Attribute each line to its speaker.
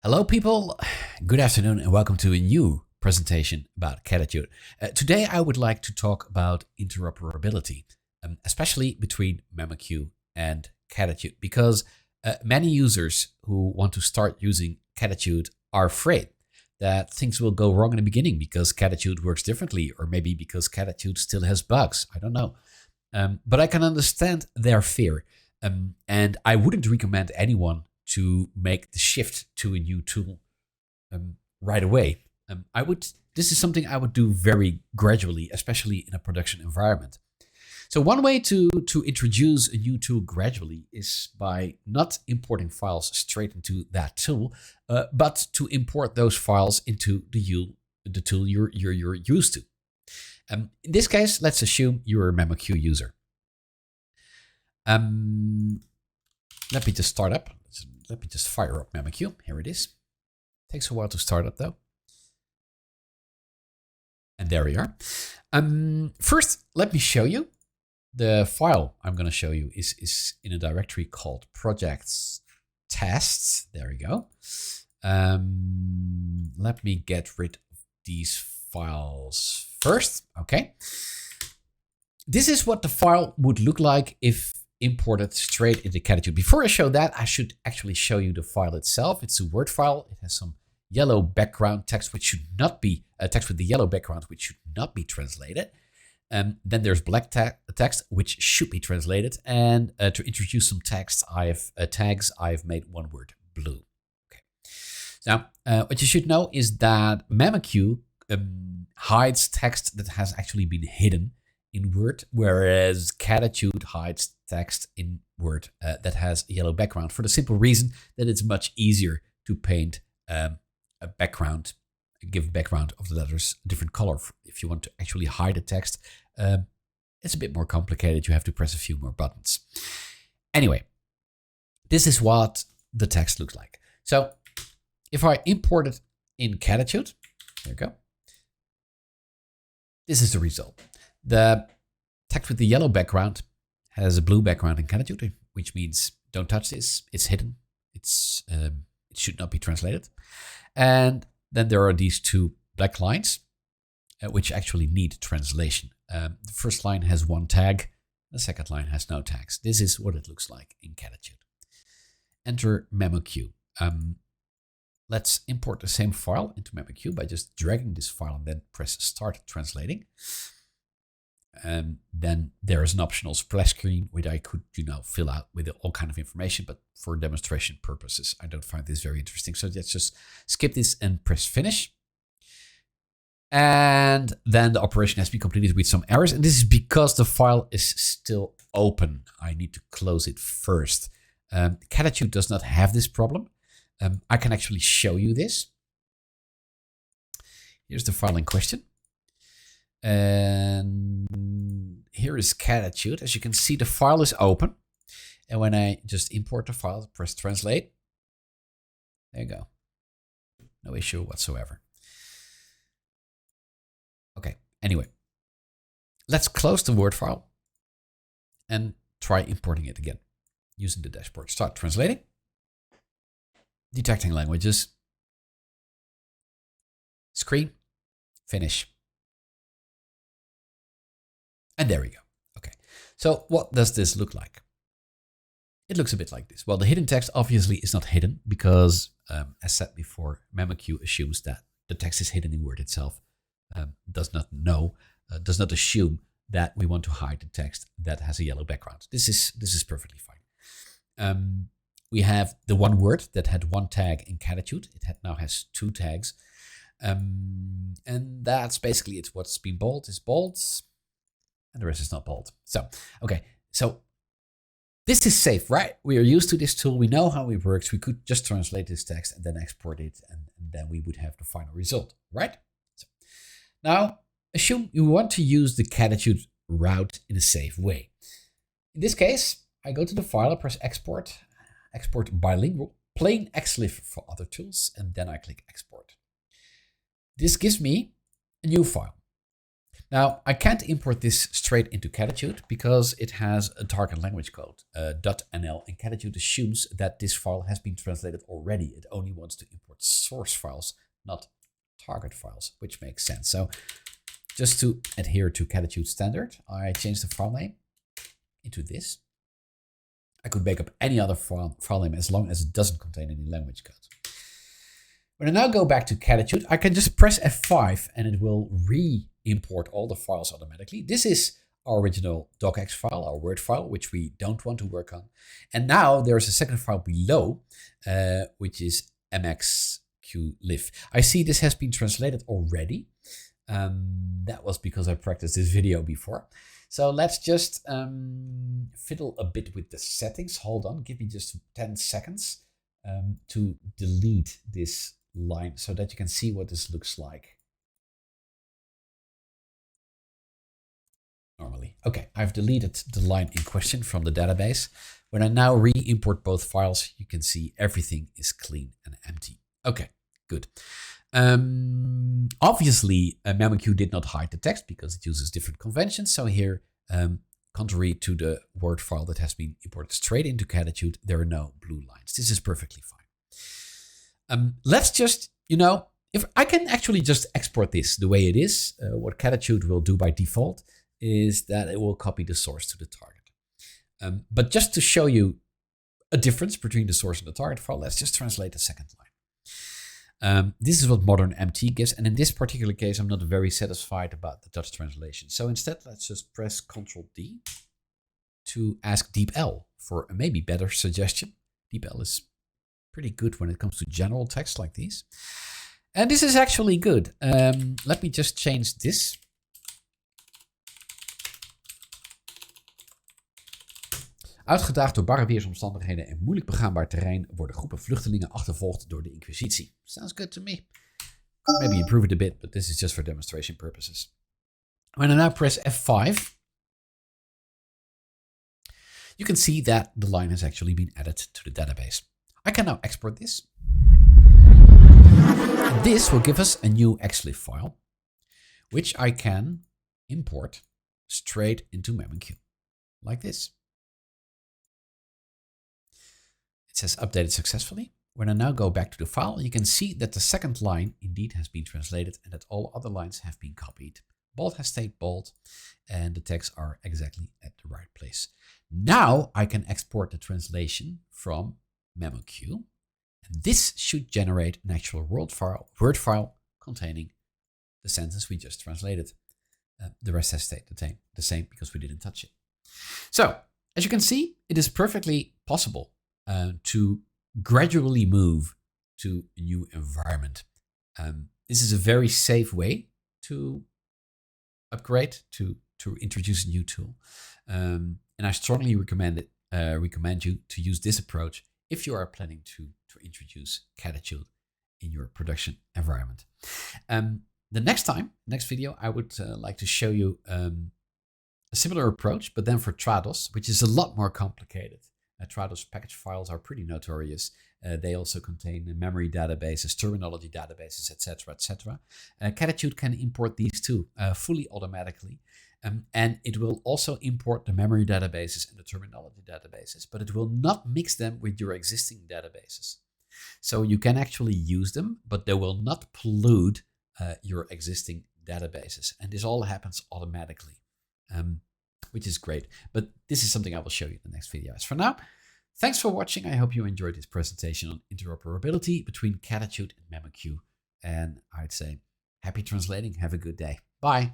Speaker 1: Hello people, good afternoon and welcome to a new presentation about Cattitude. Today I would like to talk about interoperability, especially between memoQ and Cattitude, because many users who want to start using Cattitude are afraid that things will go wrong in the beginning because Cattitude works differently, or maybe because Cattitude still has bugs, I don't know. But I can understand their fear, and I wouldn't recommend anyone to make the shift to a new tool right away. This is something I would do very gradually, especially in a production environment. So one way to introduce a new tool gradually is by not importing files straight into that tool, but to import those files into the tool you're used to. In this case, let's assume you're a memoQ user. Let me just start up. Let me just fire up memoQ. Here it is. Takes a while to start up though. And there we are. First, let me show you. The file I'm going to show you is in a directory called projects tests. There we go. Let me get rid of these files first. Okay. This is what the file would look like if imported straight into Cattitude. Before I show that, I should actually show you the file itself. It's a Word file. It has some yellow background text, which should not be text with the yellow background, which should not be translated. Then there's black text, which should be translated. And to introduce some text, tags. I've made one word blue. Okay. Now, what you should know is that memoQ hides text that has actually been hidden in Word, whereas Cattitude hides text in Word that has a yellow background, for the simple reason that it's much easier to paint a background, give background of the letters a different color. If you want to actually hide the text, it's a bit more complicated. You have to press a few more buttons. Anyway, this is what the text looks like. So if I import it in Cattitude, there you go. This is the result. The text with the yellow background has a blue background in Cattitude, which means don't touch this. It's hidden. It should not be translated. And then there are these two black lines, which actually need translation. The first line has one tag. The second line has no tags. This is what it looks like in Cattitude. Enter memoQ. Let's import the same file into memoQ by just dragging this file and then press Start Translating. And then there is an optional splash screen which I could, fill out with all kind of information, but for demonstration purposes, I don't find this very interesting. So let's just skip this and press Finish. And then the operation has been completed with some errors. And this is because the file is still open. I need to close it first. Cattitude does not have this problem. I can actually show you this. Here's the file in question. And here is Cattitude. As you can see, the file is open. And when I just import the file, press Translate. There you go. No issue whatsoever. Okay, anyway. Let's close the Word file and try importing it again using the dashboard. Start translating. Detecting languages. Screen. Finish. And there we go. Okay. So what does this look like? It looks a bit like this. Well, the hidden text obviously is not hidden because, as said before, memoQ assumes that the text is hidden in Word itself. Does not assume that we want to hide the text that has a yellow background. This is perfectly fine. We have the one word that had one tag in Cattitude. It now has two tags. And that's basically it. What's been bold is bold. And the rest is not bold. So, okay. So this is safe, right? We are used to this tool. We know how it works. We could just translate this text and then export it. And then we would have the final result, right? So now, assume you want to use the Cattitude route in a safe way. In this case, I go to the file, I press export, export bilingual, plain xlif for other tools, and then I click export. This gives me a new file. Now, I can't import this straight into Cattitude because it has a target language code, .nl, and Cattitude assumes that this file has been translated already. It only wants to import import source files, not target files, which makes sense. So just to adhere to Cattitude standard, I changed the file name into this. I could make up any other file name as long as it doesn't contain any language code. When I now go back to Cattitude, I can just press F5 and it will re-import all the files automatically. This is our original docx file, our Word file, which we don't want to work on. And now there's a second file below, which is memoQ. I see this has been translated already. That was because I practiced this video before. So let's just fiddle a bit with the settings. Hold on, give me just 10 seconds to delete this line so that you can see what this looks like normally. Okay, I've deleted the line in question from the database. When I now re-import both files, you can see everything is clean and empty. Okay, good. Obviously, memoQ did not hide the text because it uses different conventions. So here, contrary to the Word file that has been imported straight into Cattitude, there are no blue lines. This is perfectly fine. Let's just, if I can actually just export this the way it is, what Cattitude will do by default is that it will copy the source to the target. But just to show you a difference between the source and the target file, let's just translate the second line. This is what modern MT gives. And in this particular case, I'm not very satisfied about the Dutch translation. So instead, let's just press Ctrl D to ask DeepL for a maybe better suggestion. DeepL is pretty good when it comes to general text like these. And this is actually good. Let me just change this. Uitgedaagd door barre weersomstandigheden en moeilijk begaanbaar terrein worden groepen vluchtelingen achtervolgd door de Inquisitie. Sounds good to me. Could maybe improve it a bit, but this is just for demonstration purposes. When I now press F5, you can see that the line has actually been added to the database. I can now export this. And this will give us a new xlib file, which I can import straight into memoQ, like this. It says updated successfully. When I now go back to the file, you can see that the second line indeed has been translated and that all other lines have been copied. Bold has stayed bold and the texts are exactly at the right place. Now I can export the translation from memoQ. And this should generate an actual Word file containing the sentence we just translated. The rest has stayed the same because we didn't touch it. So as you can see, it is perfectly possible to gradually move to a new environment. This is a very safe way to upgrade, to introduce a new tool. And I strongly recommend you to use this approach if you are planning to introduce Cattitude in your production environment. The next video, I would like to show you a similar approach, but then for Trados, which is a lot more complicated. Trados package files are pretty notorious. They also contain memory databases, terminology databases, etc., etc. Cattitude can import these too, fully automatically. And it will also import the memory databases and the terminology databases, but it will not mix them with your existing databases. So you can actually use them, but they will not pollute your existing databases. And this all happens automatically. Which is great. But this is something I will show you in the next video. As for now, thanks for watching. I hope you enjoyed this presentation on interoperability between Cattitude and memoQ. And I'd say happy translating. Have a good day. Bye.